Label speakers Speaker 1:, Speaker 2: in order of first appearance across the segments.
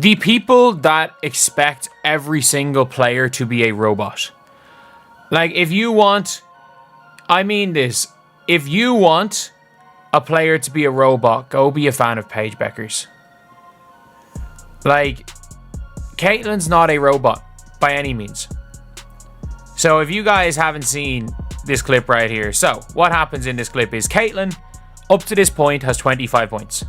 Speaker 1: the people that expect every single player to be a robot. Like, if you want... I mean this. If you want a player to be a robot, go be a fan of Paige Beckers. Like, Caitlyn's not a robot by any means. So if you guys haven't seen this clip right here. So what happens in this clip is Caitlyn, up to this point, has 25 points.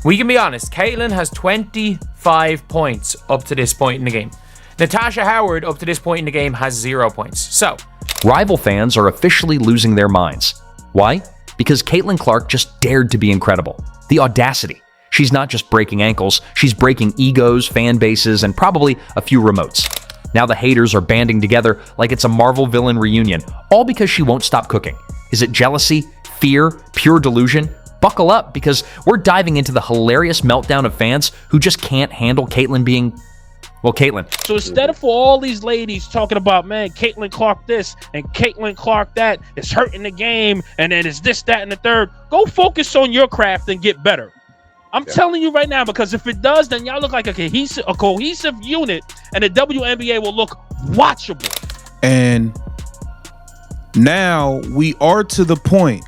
Speaker 1: We can be honest. Caitlyn has 25 points up to this point in the game. Natasha Howard, up to this point in the game, has 0 points. So
Speaker 2: rival fans are officially losing their minds. Why? Because Caitlin Clark just dared to be incredible. The audacity. She's not just breaking ankles, she's breaking egos, fan bases, and probably a few remotes. Now the haters are banding together like it's a Marvel villain reunion, all because she won't stop cooking. Is it jealousy, fear, pure delusion? Buckle up, because we're diving into the hilarious meltdown of fans who just can't handle Caitlyn being... well, Caitlyn.
Speaker 3: So instead of for all these ladies talking about, man, Caitlin Clark this and Caitlin Clark that, it's hurting the game, and then it's this, that, and the third, go focus on your craft and get better. I'm telling you right now, because if it does, then y'all look like a cohesive unit, and the WNBA will look watchable.
Speaker 4: And now we are to the point.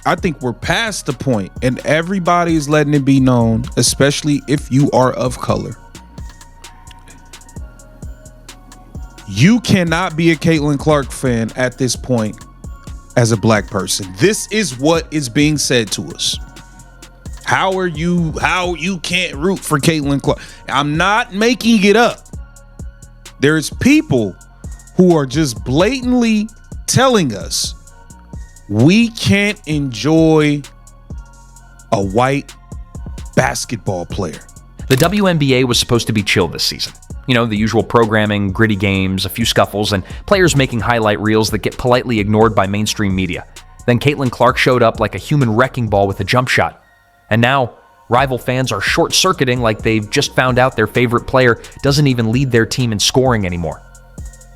Speaker 4: I think we're past the point, and everybody is letting it be known, especially if you are of color. You cannot be a Caitlin Clark fan at this point as a black person. This is what is being said to us. How you can't root for Caitlin Clark? I'm not making it up. There's people who are just blatantly telling us we can't enjoy a white basketball player.
Speaker 2: The WNBA was supposed to be chill this season. You know, the usual programming, gritty games, a few scuffles, and players making highlight reels that get politely ignored by mainstream media. Then Caitlin Clark showed up like a human wrecking ball with a jump shot. And now, rival fans are short-circuiting like they've just found out their favorite player doesn't even lead their team in scoring anymore.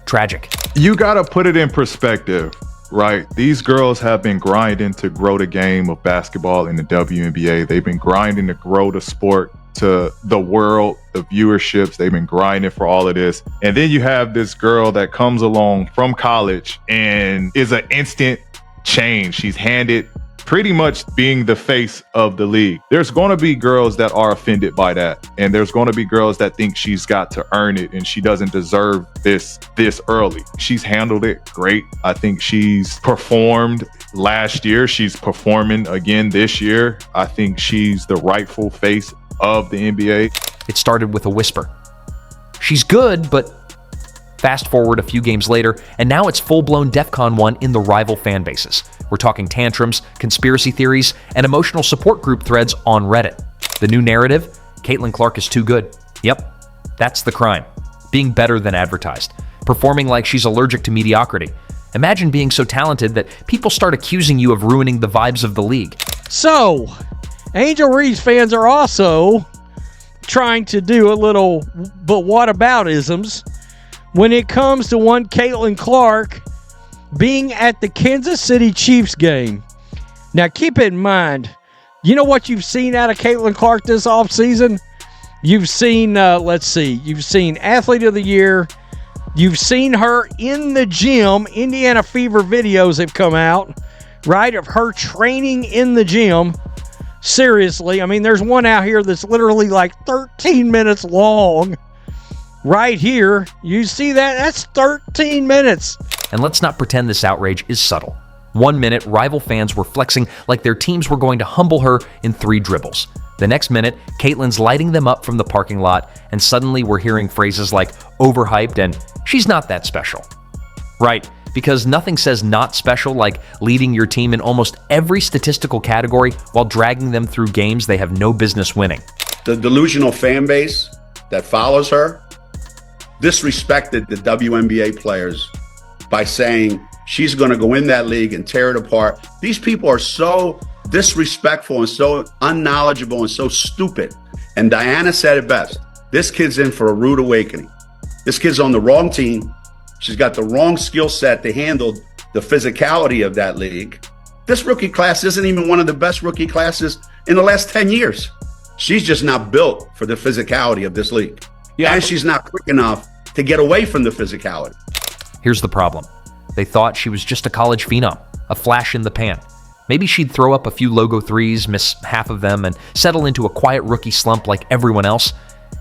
Speaker 2: Tragic.
Speaker 5: You gotta put it in perspective, right? These girls have been grinding to grow the game of basketball in the WNBA. They've been grinding to grow the sport to the world, the viewerships. They've been grinding for all of this. And then you have this girl that comes along from college and is an instant change. She's handed pretty much being the face of the league. There's going to be girls that are offended by that. And there's going to be girls that think she's got to earn it and she doesn't deserve this early. She's handled it great. I think she's performed last year. She's performing again this year. I think she's the rightful face of the NBA.
Speaker 2: It started with a whisper. She's good, but fast forward a few games later, and now it's full-blown DEFCON 1 in the rival fan bases. We're talking tantrums, conspiracy theories, and emotional support group threads on Reddit. The new narrative? Caitlin Clark is too good. Yep, that's the crime. Being better than advertised. Performing like she's allergic to mediocrity. Imagine being so talented that people start accusing you of ruining the vibes of the league.
Speaker 3: So, Angel Reese fans are also trying to do a little but whataboutisms when it comes to one Caitlin Clark being at the Kansas City Chiefs game. Now, keep in mind, you know what you've seen out of Caitlin Clark this offseason? You've seen, you've seen Athlete of the Year. You've seen her in the gym. Indiana Fever videos have come out, right, of her training in the gym. Seriously, I mean, there's one out here that's literally like 13 minutes long. Right here, you see that? That's 13 minutes.
Speaker 2: And let's not pretend this outrage is subtle. 1 minute, rival fans were flexing like their teams were going to humble her in 3 dribbles. The next minute, Caitlin's lighting them up from the parking lot, and suddenly we're hearing phrases like overhyped and she's not that special. Right, because nothing says not special like leading your team in almost every statistical category while dragging them through games they have no business winning.
Speaker 6: The delusional fan base that follows her disrespected the WNBA players by saying she's going to go in that league and tear it apart. These people are so disrespectful and so unknowledgeable and so stupid. And Diana said it best. This kid's in for a rude awakening. This kid's on the wrong team. She's got the wrong skill set to handle the physicality of that league. This rookie class isn't even one of the best rookie classes in the last 10 years. She's just not built for the physicality of this league.
Speaker 1: Yeah,
Speaker 6: and she's not quick enough to get away from the physicality.
Speaker 2: Here's the problem. They thought she was just a college phenom, a flash in the pan. Maybe she'd throw up a few logo threes, miss half of them, and settle into a quiet rookie slump like everyone else.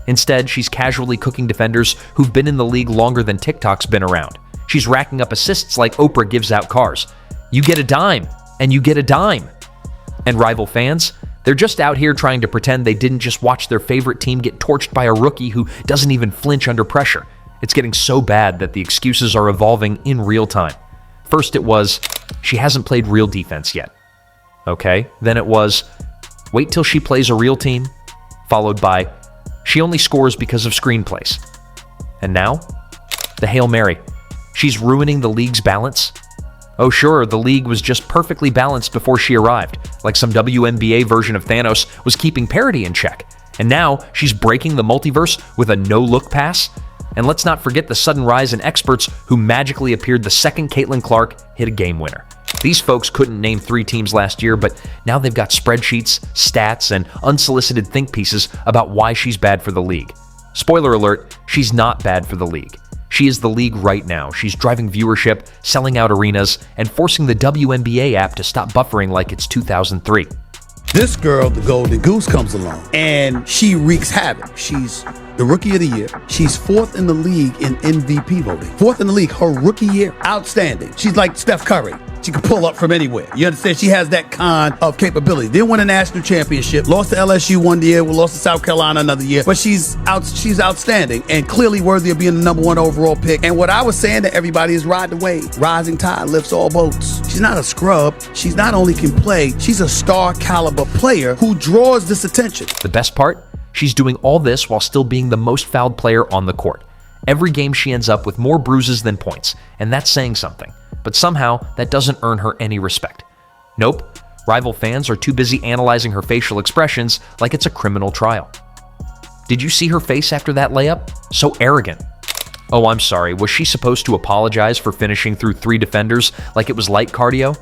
Speaker 2: Instead, she's casually cooking defenders who've been in the league longer than TikTok's been around. She's racking up assists like Oprah gives out cars. You get a dime, and you get a dime. And rival fans? They're just out here trying to pretend they didn't just watch their favorite team get torched by a rookie who doesn't even flinch under pressure. It's getting so bad that the excuses are evolving in real time. First it was, she hasn't played real defense yet. Okay, then it was, wait till she plays a real team, followed by, she only scores because of screenplays. And now, the Hail Mary. She's ruining the league's balance. Oh sure, the league was just perfectly balanced before she arrived, like some WNBA version of Thanos was keeping parity in check. And now, she's breaking the multiverse with a no-look pass? And let's not forget the sudden rise in experts who magically appeared the second Caitlin Clark hit a game winner. These folks couldn't name 3 teams last year, but now they've got spreadsheets, stats, and unsolicited think pieces about why she's bad for the league. Spoiler alert, she's not bad for the league. She is the league right now. She's driving viewership, selling out arenas, and forcing the WNBA app to stop buffering like it's 2003.
Speaker 7: This girl, the Golden Goose, comes along, and she wreaks havoc. She's the Rookie of the Year. She's 4th in the league in MVP voting. 4th in the league, her rookie year, outstanding. She's like Steph Curry. She can pull up from anywhere. You understand? She has that kind of capability. Didn't win a national championship. Lost to LSU one year. Lost to South Carolina another year. But she's outstanding and clearly worthy of being the #1 overall pick. And what I was saying to everybody is ride the wave. Rising tide lifts all boats. She's not a scrub. She's not only can play, she's a star caliber player who draws this attention.
Speaker 2: The best part? She's doing all this while still being the most fouled player on the court. Every game she ends up with more bruises than points, and that's saying something. But somehow, that doesn't earn her any respect. Nope, rival fans are too busy analyzing her facial expressions like it's a criminal trial. Did you see her face after that layup? So arrogant. Oh, I'm sorry, was she supposed to apologize for finishing through 3 defenders like it was light cardio?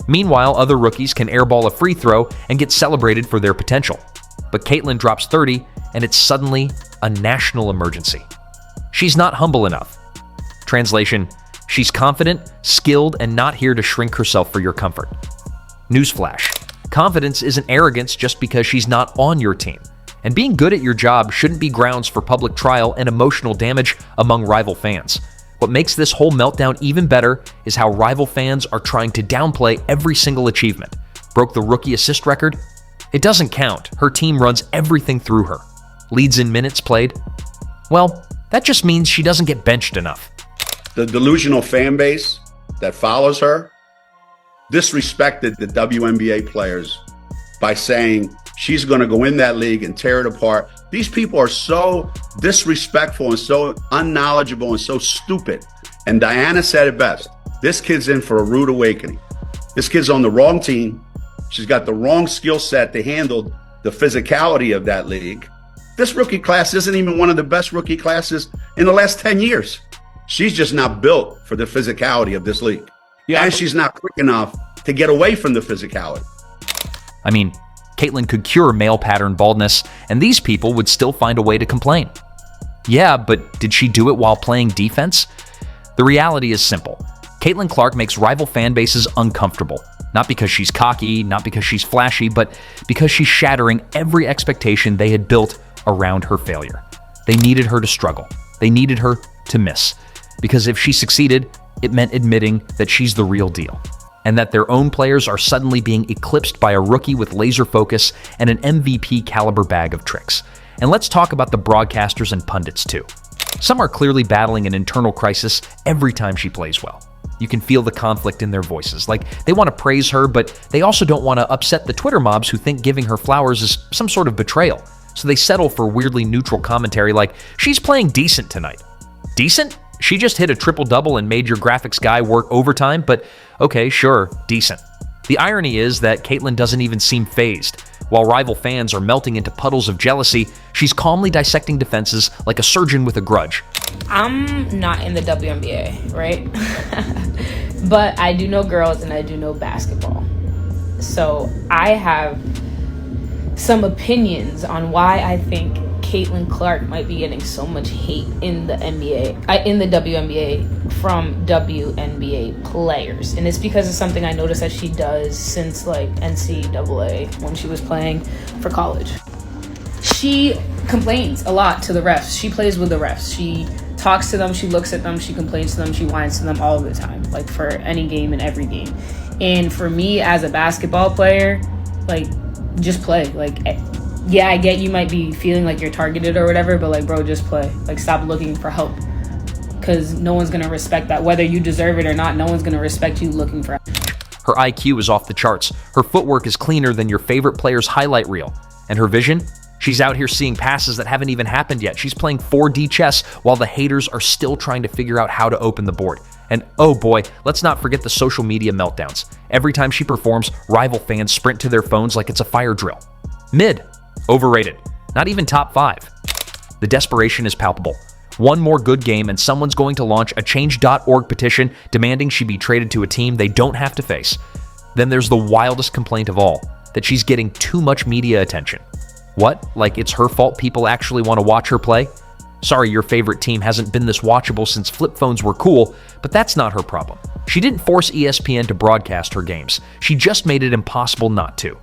Speaker 2: Meanwhile, other rookies can airball a free throw and get celebrated for their potential. But Caitlin drops 30, and it's suddenly a national emergency. She's not humble enough. Translation, she's confident, skilled, and not here to shrink herself for your comfort. Newsflash, confidence isn't arrogance just because she's not on your team. And being good at your job shouldn't be grounds for public trial and emotional damage among rival fans. What makes this whole meltdown even better is how rival fans are trying to downplay every single achievement. Broke the rookie assist record? It doesn't count. Her team runs everything through her. Leads in minutes played? Well, that just means she doesn't get benched enough.
Speaker 6: The delusional fan base that follows her disrespected the WNBA players by saying she's going to go in that league and tear it apart. These people are so disrespectful and so unknowledgeable and so stupid. And Diana said it best. This kid's in for a rude awakening. This kid's on the wrong team. She's got the wrong skill set to handle the physicality of that league. This rookie class isn't even one of the best rookie classes in the last 10 years. She's just not built for the physicality of this league.
Speaker 1: Yeah,
Speaker 6: and she's not quick enough to get away from the physicality.
Speaker 2: I mean, Caitlin could cure male pattern baldness, and these people would still find a way to complain. Yeah, but did she do it while playing defense? The reality is simple. Caitlin Clark makes rival fan bases uncomfortable. Not because she's cocky, not because she's flashy, but because she's shattering every expectation they had built around her failure. They needed her to struggle. They needed her to miss. Because if she succeeded, it meant admitting that she's the real deal. And that their own players are suddenly being eclipsed by a rookie with laser focus and an MVP caliber bag of tricks. And let's talk about the broadcasters and pundits too. Some are clearly battling an internal crisis every time she plays well. You can feel the conflict in their voices. Like, they want to praise her, but they also don't want to upset the Twitter mobs who think giving her flowers is some sort of betrayal. So they settle for weirdly neutral commentary like, she's playing decent tonight. Decent? She just hit a triple-double and made your graphics guy work overtime, but okay, sure, decent. The irony is that Caitlin doesn't even seem fazed. While rival fans are melting into puddles of jealousy, she's calmly dissecting defenses like a surgeon with a grudge.
Speaker 8: I'm not in the WNBA, right? But I do know girls and I do know basketball. So I have some opinions on why I think Caitlin Clark might be getting so much hate in the NBA, in the WNBA from WNBA players. And it's because of something I noticed that she does since like NCAA when she was playing for college. She complains a lot to the refs. She plays with the refs. She talks to them, she looks at them, she complains to them, she whines to them all the time, like for any game and every game. And for me as a basketball player, like, just play. Like, yeah, I get you might be feeling like you're targeted or whatever, but like, bro, just play. Like, stop looking for help, because no one's gonna respect that. Whether you deserve it or not, no one's gonna respect you looking for help.
Speaker 2: Her IQ is off the charts. Her footwork is cleaner than your favorite player's highlight reel. And her vision? She's out here seeing passes that haven't even happened yet. She's playing 4D chess while the haters are still trying to figure out how to open the board. And oh boy, let's not forget the social media meltdowns. Every time she performs, rival fans sprint to their phones like it's a fire drill. Mid. Overrated. Not even top 5. The desperation is palpable. One more good game and someone's going to launch a change.org petition demanding she be traded to a team they don't have to face. Then there's the wildest complaint of all, that she's getting too much media attention. What? Like it's her fault people actually want to watch her play? Sorry your favorite team hasn't been this watchable since flip phones were cool, but that's not her problem. She didn't force ESPN to broadcast her games. She just made it impossible not to.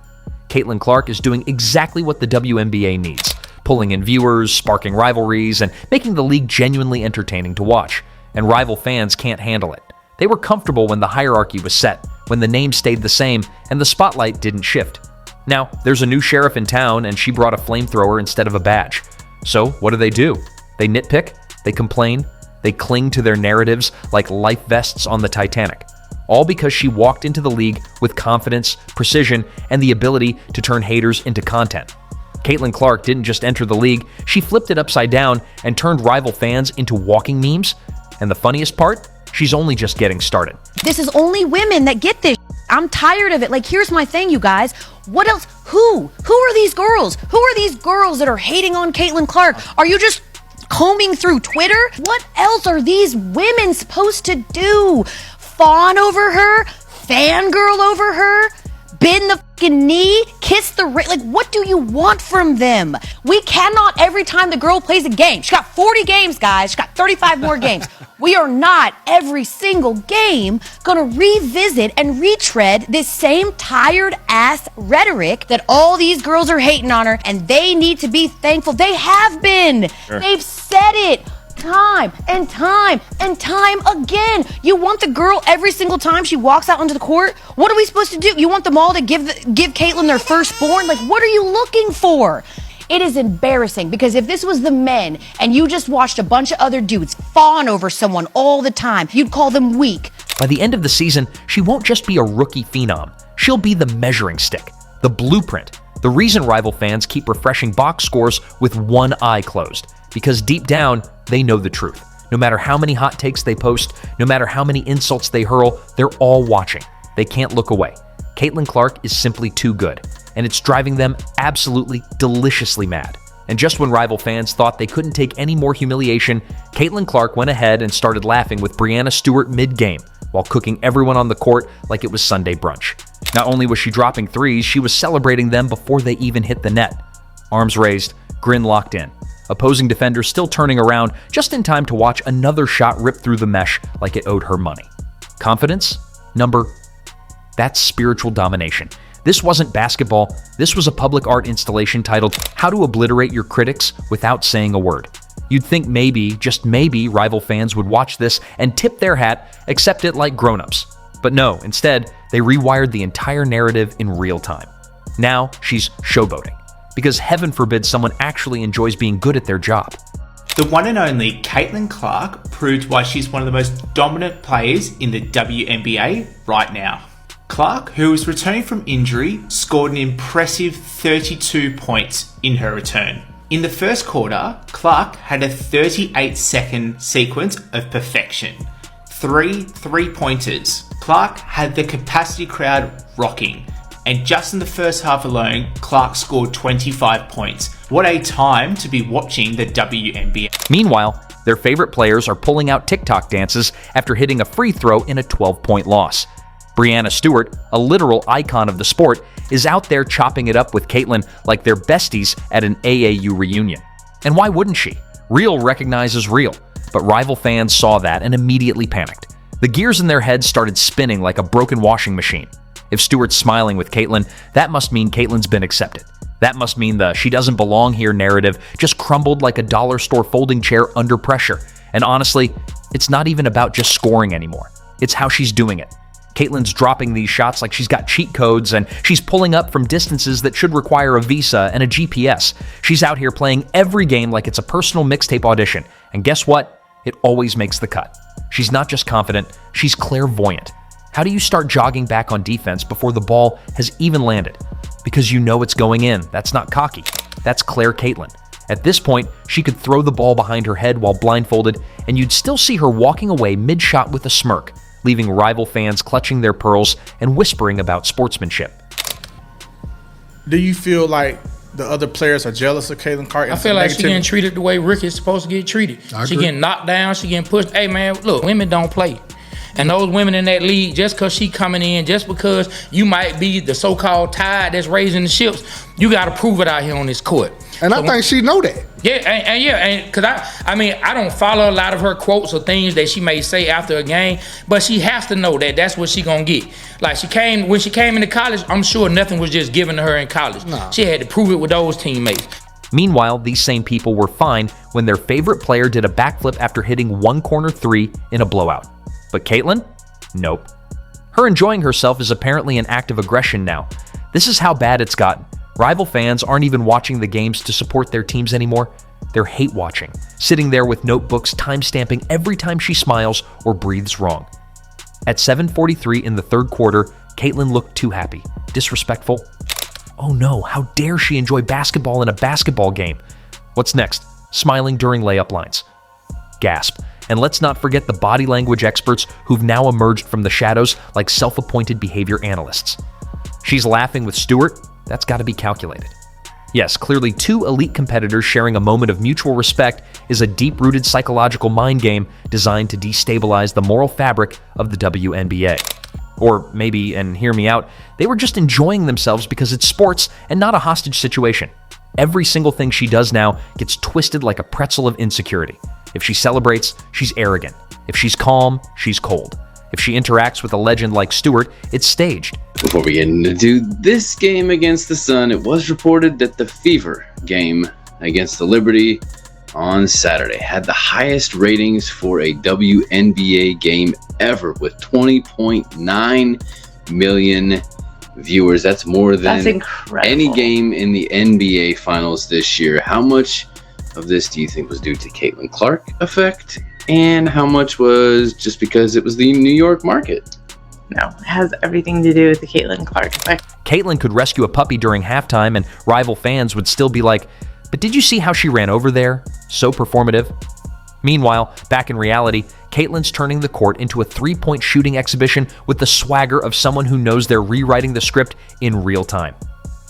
Speaker 2: Caitlin Clark is doing exactly what the WNBA needs, pulling in viewers, sparking rivalries, and making the league genuinely entertaining to watch. And rival fans can't handle it. They were comfortable when the hierarchy was set, when the name stayed the same, and the spotlight didn't shift. Now, there's a new sheriff in town, and she brought a flamethrower instead of a badge. So, what do? They nitpick, they complain, they cling to their narratives like life vests on the Titanic. All because she walked into the league with confidence, precision, and the ability to turn haters into content. Caitlin Clark didn't just enter the league, she flipped it upside down and turned rival fans into walking memes. And the funniest part? She's only just getting started.
Speaker 9: This is only women that get this. I'm tired of it. Like, here's my thing, you guys. What else? Who are these girls? Who are these girls that are hating on Caitlin Clark? Are you just combing through Twitter? What else are these women supposed to do? Fawn over her? Fangirl over her? Bend the fucking knee? Kiss the ring? Like, what do you want from them? We cannot, every time the girl plays a game, she got 40 games, guys. She got 35 more games. We are not, every single game, gonna revisit and retread this same tired-ass rhetoric that all these girls are hating on her, and they need to be thankful. They have been. Sure. They've said it. Time and time and time again. You want the girl every single time she walks out onto the court? What are we supposed to do? You want them all to give Caitlin their firstborn? Like, what are you looking for? It is embarrassing, because if this was the men and you just watched a bunch of other dudes fawn over someone all the time, you'd call them weak.
Speaker 2: By the end of the season, she won't just be a rookie phenom. She'll be the measuring stick, the blueprint, the reason rival fans keep refreshing box scores with one eye closed. Because deep down, they know the truth. No matter how many hot takes they post, no matter how many insults they hurl, they're all watching. They can't look away. Caitlin Clark is simply too good, and it's driving them absolutely deliciously mad. And just when rival fans thought they couldn't take any more humiliation, Caitlin Clark went ahead and started laughing with Breanna Stewart mid-game, while cooking everyone on the court like it was Sunday brunch. Not only was she dropping threes, she was celebrating them before they even hit the net. Arms raised, grin locked in. Opposing defenders still turning around just in time to watch another shot rip through the mesh like it owed her money. Confidence? That's spiritual domination. This wasn't basketball. This was a public art installation titled How to Obliterate Your Critics Without Saying a Word. You'd think maybe, just maybe, rival fans would watch this and tip their hat, accept it like grown-ups. But no, instead, they rewired the entire narrative in real time. Now she's showboating. Because heaven forbid someone actually enjoys being good at their job.
Speaker 10: The one and only Caitlin Clark proved why she's one of the most dominant players in the WNBA right now. Clark, who was returning from injury, scored an impressive 32 points in her return. In the first quarter, Clark had a 38-second sequence of perfection. 3 3-pointers. Clark had the capacity crowd rocking. And just in the first half alone, Clark scored 25 points. What a time to be watching the WNBA.
Speaker 2: Meanwhile, their favorite players are pulling out TikTok dances after hitting a free throw in a 12-point loss. Brianna Stewart, a literal icon of the sport, is out there chopping it up with Caitlyn like they're besties at an AAU reunion. And why wouldn't she? Real recognizes real. But rival fans saw that and immediately panicked. The gears in their heads started spinning like a broken washing machine. If Stewart's smiling with Caitlyn, that must mean Caitlyn's been accepted. That must mean the "she doesn't belong here" narrative just crumbled like a dollar store folding chair under pressure. And honestly, it's not even about just scoring anymore. It's how she's doing it. Caitlyn's dropping these shots like she's got cheat codes, and she's pulling up from distances that should require a visa and a GPS. She's out here playing every game like it's a personal mixtape audition. And guess what? It always makes the cut. She's not just confident, she's clairvoyant. How do you start jogging back on defense before the ball has even landed? Because you know it's going in. That's not cocky. That's Claire Caitlyn. At this point, she could throw the ball behind her head while blindfolded, and you'd still see her walking away mid-shot with a smirk, leaving rival fans clutching their pearls and whispering about sportsmanship.
Speaker 11: Do you feel like the other players are jealous of Caitlyn Clark?
Speaker 12: I feel like she getting treated the way Ricky's supposed to get treated. She getting knocked down, she getting pushed. Hey man, look, women don't play. And those women in that league, just because she coming in, just because you might be the so-called tide that's raising the ships, you got to prove it out here on this court.
Speaker 13: And I think she know that.
Speaker 12: Yeah, because I don't follow a lot of her quotes or things that she may say after a game, but she has to know that that's what she gonna get. Like when she came into college, I'm sure nothing was just given to her in college. Nah. She had to prove it with those teammates.
Speaker 2: Meanwhile, these same people were fine when their favorite player did a backflip after hitting one corner three in a blowout. But Caitlyn? Nope. Her enjoying herself is apparently an act of aggression now. This is how bad it's gotten. Rival fans aren't even watching the games to support their teams anymore. They're hate watching, sitting there with notebooks time-stamping every time she smiles or breathes wrong. At 7:43 in the third quarter, Caitlyn looked too happy, disrespectful. Oh no, how dare she enjoy basketball in a basketball game? What's next? Smiling during layup lines. Gasp. And let's not forget the body language experts who've now emerged from the shadows like self-appointed behavior analysts. She's laughing with Stewart. That's got to be calculated. Yes, clearly two elite competitors sharing a moment of mutual respect is a deep-rooted psychological mind game designed to destabilize the moral fabric of the WNBA. Or maybe, and hear me out, they were just enjoying themselves because it's sports and not a hostage situation. Every single thing she does now gets twisted like a pretzel of insecurity. If she celebrates, she's arrogant. If she's calm, she's cold. If she interacts with a legend like Stewart, it's staged.
Speaker 14: Before we get into this game against the Sun, it was reported that the Fever game against the Liberty on Saturday had the highest ratings for a WNBA game ever with 20.9 million viewers. That's more than any game in the NBA Finals this year. How much of this do you think was due to Caitlyn Clark effect? And how much was just because it was the New York market?
Speaker 15: No, it has everything to do with the Caitlyn Clark effect.
Speaker 2: Caitlyn could rescue a puppy during halftime and rival fans would still be like, but did you see how she ran over there? So performative. Meanwhile, back in reality, Caitlyn's turning the court into a three-point shooting exhibition with the swagger of someone who knows they're rewriting the script in real time.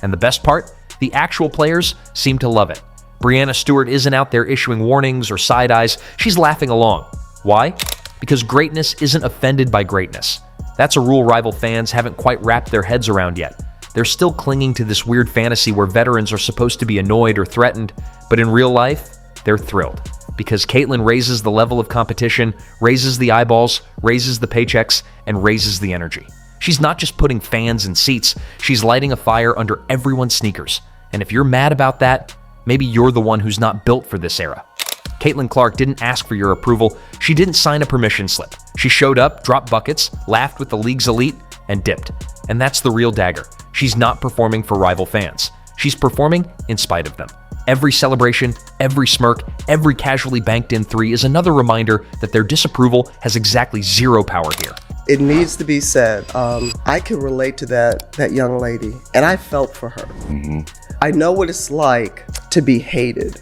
Speaker 2: And the best part? The actual players seem to love it. Brianna Stewart isn't out there issuing warnings or side eyes. She's laughing along. Why? Because greatness isn't offended by greatness. That's a rule rival fans haven't quite wrapped their heads around yet. They're still clinging to this weird fantasy where veterans are supposed to be annoyed or threatened, but in real life, they're thrilled. Because Caitlyn raises the level of competition, raises the eyeballs, raises the paychecks, and raises the energy. She's not just putting fans in seats, she's lighting a fire under everyone's sneakers. And if you're mad about that, maybe you're the one who's not built for this era. Caitlyn Clark didn't ask for your approval. She didn't sign a permission slip. She showed up, dropped buckets, laughed with the league's elite, and dipped. And that's the real dagger. She's not performing for rival fans. She's performing in spite of them. Every celebration, every smirk, every casually banked in three is another reminder that their disapproval has exactly zero power here.
Speaker 16: It needs to be said. I can relate to that young lady, and I felt for her. Mm-hmm. I know what it's like to be hated.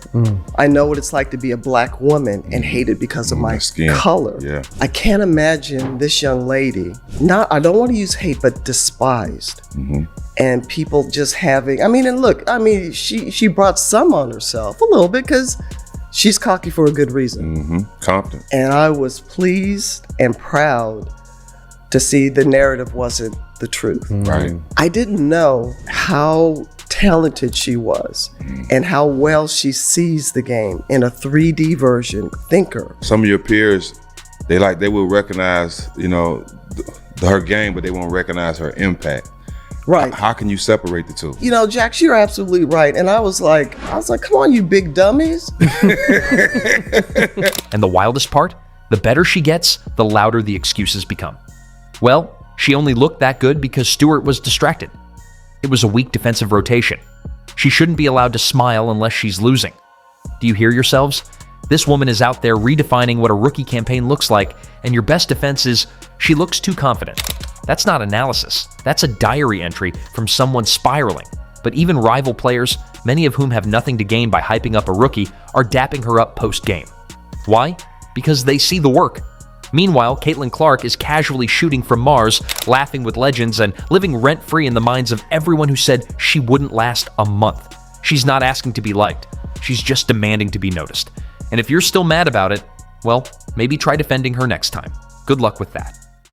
Speaker 16: I know what it's like to be a black woman and hated because of my color. Yeah. I can't imagine this young lady, I don't want to use hate, but despised. Mm-hmm. And people just having, she brought some on herself a little bit because she's cocky for a good reason.
Speaker 17: Mm-hmm. Confident.
Speaker 16: And I was pleased and proud to see the narrative wasn't the truth.
Speaker 13: Right.
Speaker 16: I didn't know how talented she was and how well she sees the game in a 3D version. Thinker.
Speaker 13: Some of your peers, they will recognize, her game, but they won't recognize her impact.
Speaker 16: Right.
Speaker 13: How can you separate the two?
Speaker 16: Jax, you're absolutely right. And I was like, come on, you big dummies.
Speaker 2: And the wildest part? The better she gets, the louder the excuses become. Well, she only looked that good because Stewart was distracted. It was a weak defensive rotation. She shouldn't be allowed to smile unless she's losing. Do you hear yourselves? This woman is out there redefining what a rookie campaign looks like, and your best defense is, she looks too confident. That's not analysis. That's a diary entry from someone spiraling. But even rival players, many of whom have nothing to gain by hyping up a rookie, are dapping her up post-game. Why? Because they see the work. Meanwhile, Caitlin Clark is casually shooting from Mars, laughing with legends, and living rent-free in the minds of everyone who said she wouldn't last a month. She's not asking to be liked. She's just demanding to be noticed. And if you're still mad about it, well, maybe try defending her next time. Good luck with that.